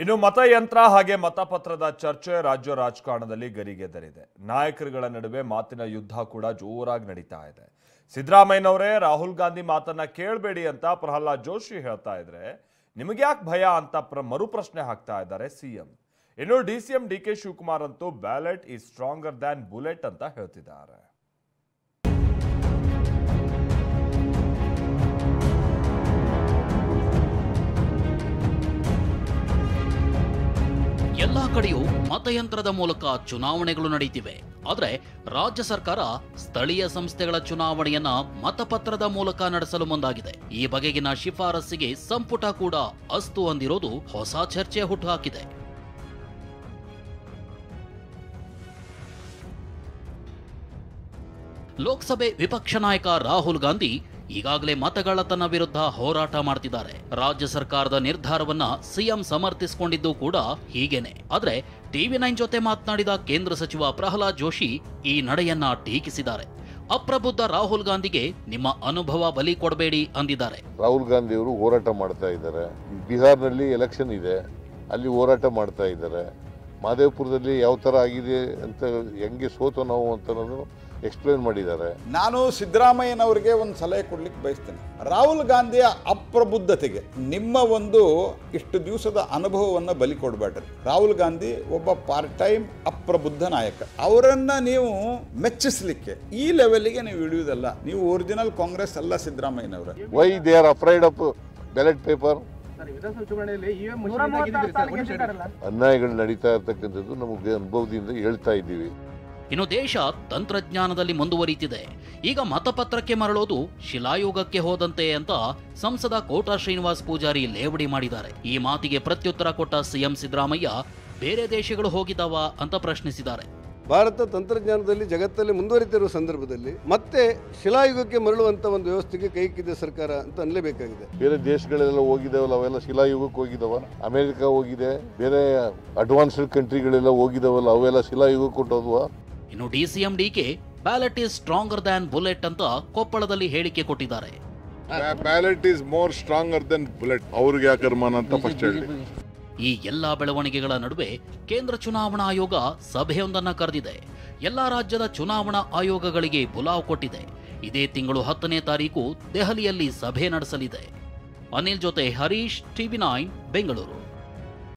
ಇನ್ನು ಮತಯಂತ್ರ ಹಾಗೆ ಮತಪತ್ರದ ಚರ್ಚೆ ರಾಜ್ಯ ರಾಜಕಾರಣದಲ್ಲಿ ಗರಿಗೆದರಿದೆ. ನಾಯಕರುಗಳ ನಡುವೆ ಮಾತಿನ ಯುದ್ಧ ಕೂಡ ಜೋರಾಗಿ ನಡೀತಾ ಇದೆ. ಸಿದ್ದರಾಮಯ್ಯನವರೇ ರಾಹುಲ್ ಗಾಂಧಿ ಮಾತನ್ನ ಕೇಳಬೇಡಿ ಅಂತ ಪ್ರಹ್ಲಾದ್ ಜೋಶಿ ಹೇಳ್ತಾ ಇದ್ರೆ, ನಿಮಗೆ ಯಾಕೆ ಭಯ ಅಂತ ಮರುಪ್ರಶ್ನೆ ಹಾಕ್ತಾ ಇದ್ದಾರೆ ಸಿಎಂ. ಇನ್ನು ಡಿಸಿಎಂ ಡಿಕೆ ಶಿವಕುಮಾರ್ ಅಂತೂ ballot is stronger than bullet ಅಂತ ಹೇಳ್ತಿದ್ದಾರೆ. ಎಲ್ಲಾ ಕಡೆಯೂ ಮತಯಂತ್ರದ ಮೂಲಕ ಚುನಾವಣೆಗಳು ನಡೆಯುತ್ತಿವೆ. ಆದರೆ ರಾಜ್ಯ ಸರ್ಕಾರ ಸ್ಥಳೀಯ ಸಂಸ್ಥೆಗಳ ಚುನಾವಣೆಯನ್ನ ಮತಪತ್ರದ ಮೂಲಕ ನಡೆಸಲು ಮುಂದಾಗಿದೆ. ಈ ಬಗೆಗಿನ ಶಿಫಾರಸ್ಸಿಗೆ ಸಂಪುಟ ಕೂಡ ಅಸ್ತು ಅಂದಿರೋದು ಹೊಸ ಚರ್ಚೆ ಹುಟ್ಟುಹಾಕಿದೆ. ಲೋಕಸಭೆ ವಿಪಕ್ಷ ನಾಯಕ ರಾಹುಲ್ ಗಾಂಧಿ ಈಗಾಗಲೇ ಮತಗಳ್ಳತನ ವಿರುದ್ಧ ಹೋರಾಟ ಮಾಡ್ತಿದ್ದಾರೆ. ರಾಜ್ಯ ಸರ್ಕಾರದ ನಿರ್ಧಾರವನ್ನ ಸಿಎಂ ಸಮರ್ಥಿಸಿಕೊಂಡಿದ್ದು ಕೂಡ ಹೀಗೇನೆ. ಆದ್ರೆ ಟಿವಿ9 ಜೊತೆ ಮಾತನಾಡಿದ ಕೇಂದ್ರ ಸಚಿವ ಪ್ರಹ್ಲಾದ್ ಜೋಶಿ ಈ ನಡೆಯನ್ನ ಟೀಕಿಸಿದ್ದಾರೆ. ಅಪ್ರಬುದ್ಧ ರಾಹುಲ್ ಗಾಂಧಿಗೆ ನಿಮ್ಮ ಅನುಭವ ಬಲಿ ಕೊಡಬೇಡಿ ಅಂದಿದ್ದಾರೆ. ರಾಹುಲ್ ಗಾಂಧಿ ಅವರು ಹೋರಾಟ ಮಾಡ್ತಾ ಇದ್ದಾರೆ. ಬಿಹಾರ್ನಲ್ಲಿ ಎಲೆಕ್ಷನ್ ಇದೆ, ಅಲ್ಲಿ ಹೋರಾಟ ಮಾಡ್ತಾ ಇದ್ದಾರೆ. ಮಾದೇವಪುರದಲ್ಲಿ ಯಾವ ತರ ಆಗಿದೆ ಅಂತ, ಹೆಂಗೆ ಸೋತು ನಾವು ಅಂತ ಎಕ್ಸ್ಪ್ಲೇನ್ ಮಾಡಿದ್ದಾರೆ. ನಾನು ಸಿದ್ದರಾಮಯ್ಯನವರಿಗೆ ಒಂದು ಸಲಹೆ ಕೊಡ್ಲಿಕ್ಕೆ ಬಯಸ್ತೇನೆ. ರಾಹುಲ್ ಗಾಂಧಿಯ ಅಪ್ರಬುದ್ಧತೆಗೆ ನಿಮ್ಮ ಒಂದು ಇಷ್ಟು ದಿವಸದ ಅನುಭವವನ್ನು ಬಲಿ ಕೊಡಬೇಡ್ರಿ. ರಾಹುಲ್ ಗಾಂಧಿ ಒಬ್ಬ ಪಾರ್ಟ್ ಟೈಮ್ ಅಪ್ರಬುದ್ಧ ನಾಯಕ. ಅವರನ್ನ ನೀವು ಮೆಚ್ಚಿಸಲಿಕ್ಕೆ ಈ ಲೆವೆಲ್ಗೆ ನೀವು ಇಳಿಯುವುದಲ್ಲ. ನೀವು ಒರಿಜಿನಲ್ ಕಾಂಗ್ರೆಸ್ ಅಲ್ಲ ಸಿದ್ದರಾಮಯ್ಯನವರ. Why they are afraid of ballot paper. ಅನ್ಯಾಯಗಳು ನಡೀತಾ ಇರ್ತಕ್ಕಂಥದ್ದು ನಮಗೆ ಅನುಭವದಿಂದ ಹೇಳ್ತಾ ಇದ್ದೀವಿ. ಇನ್ನು ದೇಶ ತಂತ್ರಜ್ಞಾನದಲ್ಲಿ ಮುಂದುವರಿಯುತ್ತಿದೆ. ಈಗ ಮತಪತ್ರಕ್ಕೆ ಮರಳೋದು ಶಿಲಾಯುಗಕ್ಕೆ ಹೋದಂತೆ ಅಂತ ಸಂಸದ ಕೋಟಾ ಶ್ರೀನಿವಾಸ್ ಪೂಜಾರಿ ಲೇವಡಿ ಮಾಡಿದ್ದಾರೆ. ಈ ಮಾತಿಗೆ ಪ್ರತ್ಯುತ್ತರ ಕೊಟ್ಟ ಸಿಎಂ ಸಿದ್ದರಾಮಯ್ಯ ಬೇರೆ ದೇಶಗಳು ಹೋಗಿದ್ದಾವ ಅಂತ ಪ್ರಶ್ನಿಸಿದ್ದಾರೆ. ಭಾರತ ತಂತ್ರಜ್ಞಾನದಲ್ಲಿ ಜಗತ್ತಲ್ಲಿ ಮುಂದುವರಿತಿರುವ ಸಂದರ್ಭದಲ್ಲಿ ಮತ್ತೆ ಶಿಲಾಯುಗಕ್ಕೆ ಮರಳುವಂತ ಒಂದು ವ್ಯವಸ್ಥೆಗೆ ಕೈಕಿದೆ ಸರ್ಕಾರ ಅಂತ ಅನ್ಲೇಬೇಕಾಗಿದೆ. ಬೇರೆ ದೇಶಗಳೆಲ್ಲ ಹೋಗಿದಾವಲ್ಲ, ಅವೆಲ್ಲ ಶಿಲಾಯುಗಕ್ಕೆ ಹೋಗಿದಾವ. ಅಮೆರಿಕ ಹೋಗಿದೆ, ಬೇರೆ ಅಡ್ವಾನ್ಸ್ಡ್ ಕಂಟ್ರಿಗಳೆಲ್ಲ ಹೋಗಿದಾವಲ್ಲ, ಅವೆಲ್ಲ ಶಿಲಾಯುಗಕ್ಕೆ ಕೊಟ್ಟೋದ್ವಾ. ಇನ್ನು DCM DK ballot is stronger than bullet ಅಂತ ಕೊಪ್ಪಳದಲ್ಲಿ ಹೇಳಿಕೆ ಕೊಟ್ಟಿದ್ದಾರೆ. Ballot is more stronger than bullet. ಅವ್ರಿಗೆ ಯಾಕೆ ಅನುಮಾನ ಅಂತ ಫಸ್ಟ್ ಹೇಳಿ. ಈ ಎಲ್ಲಾ ಬೆಳವಣಿಗೆಗಳ ನಡುವೆ ಕೇಂದ್ರ ಚುನಾವಣಾ ಆಯೋಗ ಸಭೆಯೊಂದನ್ನು ಕರೆದಿದೆ. ಎಲ್ಲಾ ರಾಜ್ಯದ ಚುನಾವಣಾ ಆಯೋಗಗಳಿಗೆ ಬುಲಾವ್ ಕೊಟ್ಟಿದೆ. ಇದೇ ತಿಂಗಳು 10ನೇ ತಾರೀಕು ದೆಹಲಿಯಲ್ಲಿ ಸಭೆ ನಡೆಸಲಿದೆ. ಅನಿಲ್ ಜೊತೆ ಹರೀಶ್, ಟಿವಿ9 ಬೆಂಗಳೂರು.